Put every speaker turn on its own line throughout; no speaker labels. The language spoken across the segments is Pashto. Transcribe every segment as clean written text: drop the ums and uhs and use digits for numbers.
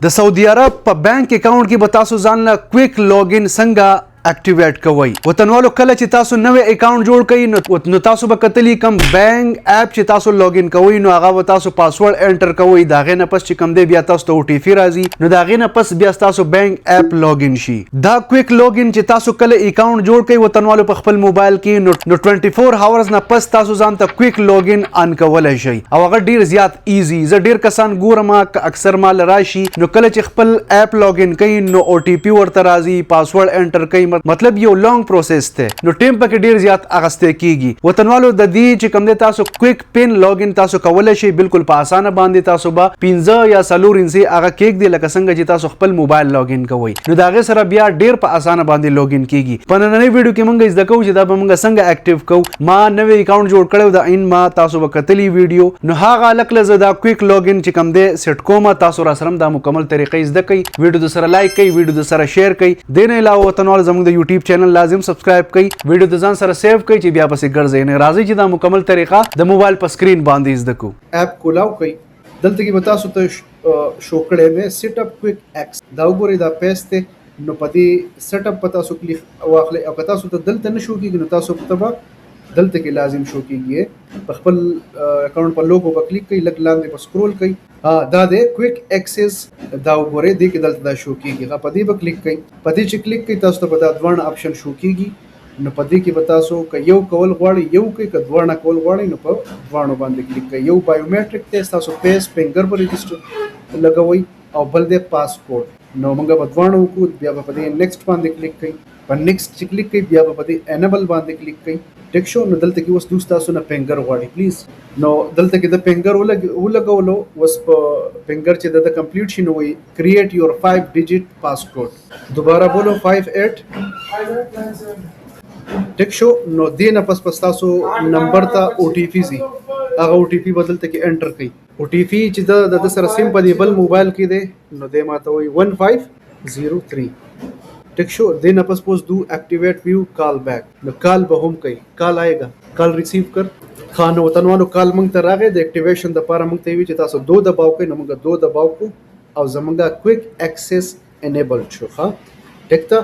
د سعودي عرب په بانک اکاونټ کې به تاسو ځان له کویک لوګین څنګه اکټیویټ کوئ. وطنوالو کله چې تاسو نوې اکاونټ جوړ کړئ نو تاسو به کتلی کم بانک اپ چې تاسو لوګین کوئ نو هغه به تاسو پاسورډ انټر کوئ. دا غي نه پس چې کم دی بیا تاسو ته او ټی پی راځي نو دا غي نه پس بیا تاسو بانک اپ لوګین شي. دا کویک لوګین چې تاسو کله اکاونټ جوړ کړئ وطنوالو په خپل موبایل کې نو 24 هاورز نه پس تاسو ځان ته کویک لوګین ان کولای شئ او هغه ډیر زیات ایزی. زه ډیر کسان ګورم اکثر مال راشي نو کله چې خپل اپ لوګین کوي نو او ټی پی ورته راځي پاسورډ انټر کوي مطلب یو لانګ پروسس ته نو ټیم پکې ډیر زیات اغسته کیږي. وطنوالو د دې چې کوم دی تاسو کویک پین لوګین تاسو کولای شئ بالکل په اسانه باندې تاسو به 15 یا 4 انسي هغه کېک دی لکه څنګه چې تاسو خپل موبایل لوګین کوئ نو دا غي سره بیا ډیر په اسانه باندې لوګین کیږي. په نننۍ ویډیو کې مونږ زده کوو چې دا به مونږ څنګه اکټیو کوو. ما نوې اکاونټ جوړ کړو دا ان ما تاسو وکتلی ویډیو نو هغه لکه زدا کویک لوګین چې کوم دی سیټ کومه تاسو را سره دا مکمل طریقې زده کوي. ویډیو د سره لایک کوي ویډیو د سره شیر کوي. د نه علاوه وطنوال زموږ د یوټیوب چینل لازم سبسکرایب کړئ. ویډیو د ځان سره سیو کړئ چې بیا پسې ګرځئ نه راځي چې دا مکمل طریقه د موبایل په سکرین باندې زده کو.
اپ کولاو کړئ. دلته کې به تاسو ته شو کړی مې سیټ اپ کویک ایکس دا وګورئ دا پیج ته نو په دې سیټ اپ په تاسو کلیک واخلئ او که تاسو ته دلته نه شو کېږي نو تاسو په دلته کې لازم شو کېږي په خپل اکاونټ په لوګو په کلیک کړئ لږ لاندې په سکرول کړئ دا د کویک ایکسس دا وګورئ دې کې دلته دا شو کېږي په دې به کلیک کړئ. په دې چې کلیک کړئ تاسو ته به دا دوه آپشن شو کېږي نو په دې کې به تاسو که یو کول غواړئ یو کوي که دوه کول غواړئ نو په دوه باندې کلیک کړئ. یو بایومیټریک ټیسټ تاسو فیس فنګر پر رجسټر لګوئ او بل د پاسپورت نو موږ به دوه وکړو بیا به په دې نیکسټ باندې کلیک کړئ. په نیکسټ چې کلیک کړئ بیا به په دې انیبل باندې کلیک کړئ. ټیک شو نو دلته کې اوس دوست تاسو نه فنګر غواړي پلیز نو دلته کې د فنګر ولګولو اوس په فنګر چې د کمپلیټ شي نو وي کریټ یور 5 ډیجټ پاسکوډ دوباره بولو 58 ټیک شو نو دې نه پس تاسو نمبر ته او ټی پی زی هغه او ټی پی بدلته کې انټر کړئ. او ټی پی چې د سره سیم په دی بل موبایل کې دی نو دې ماته وي 1503 ټیک شو دې نه پس دو ایکټیویټ ویو کال بیک نو کال به هم کوي کال آئےگا کال ریسیو کر خانو وطنوالو کال مونږ ته راغی د ایکټیویشن د لپاره مونږ ته وی چې تاسو دو دباو کوئ نو مونږ دو دباو کو او زمونږه کویک ایکسس انیبل شو ښه ټیک ته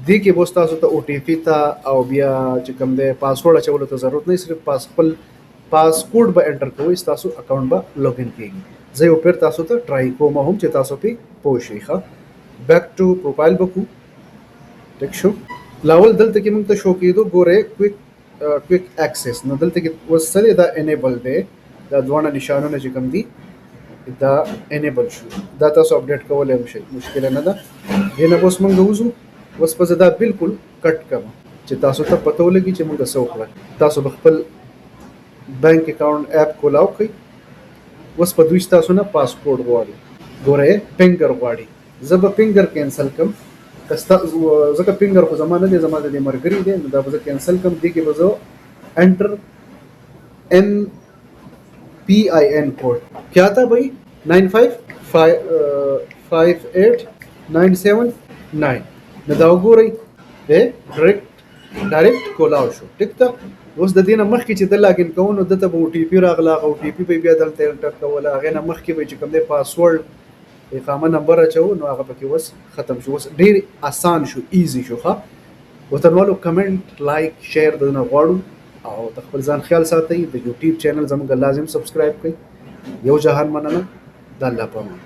دې کې به تاسو ته او ټی پی ته او بیا چې کوم دی پاسورډ اچولو ته ضرورت نه صرف خپل پاسکوډ به انټر کوئ تاسو اکاونټ به لوګین کیږي. زه یو پیر تاسو ته ټرای کوم هم چې تاسو په پوه شئ. ښه بیک ټو پروفایل بکو ټیک شو لاول دلته کې موږ ته شو کېدو ګوره کویک ایکسس نو دلته کې وسره دا انیبل دی دا دوه نشانونه چې کوم دي دا انیبل شو دا تاسو اپډیټ کولای شئ مشکل نه ده. دې نه اوس موږ وځو اوس په دا بالکل کټ کوم چې تاسو ته پته ولګي چې موږ څه وکړل. تاسو خپل بانک اکاونټ اپ کولاو کړئ اوس په دوی تاسو نه پاسپورټ غواړي ګوره فنګر غواړي زه به فنګر کینسل کوم کستا زکه فنګر خو زمانه دي زمانه د مرګري دي نو دا به کینسل کوم دي کې به زه انټر ان پی آی ان کوډ کیا تھا بھائی 95589799 نو دا وګورئ ډایرکټ کولاو شو ټیک ته. اوس د دې نه مخکې چې د لاګین کوو نو دته به او ټی پی راغله او ټی پی به بیا دلته انټر کوله هغې نه مخکې به چې کوم دی پاسورډ اقامه نمبر اچو نو هغه پکې اوس ختم شو. اوس ډېر آسان شو ایزی شو. ښه وطنوالو کمنټ لایک شیر دونه غواړو او د خپل ځان خیال ساتئ. د یوټیوب چینل زموږ لازم سبسکرایب کړئ. یو جهان مننه د الله په امان.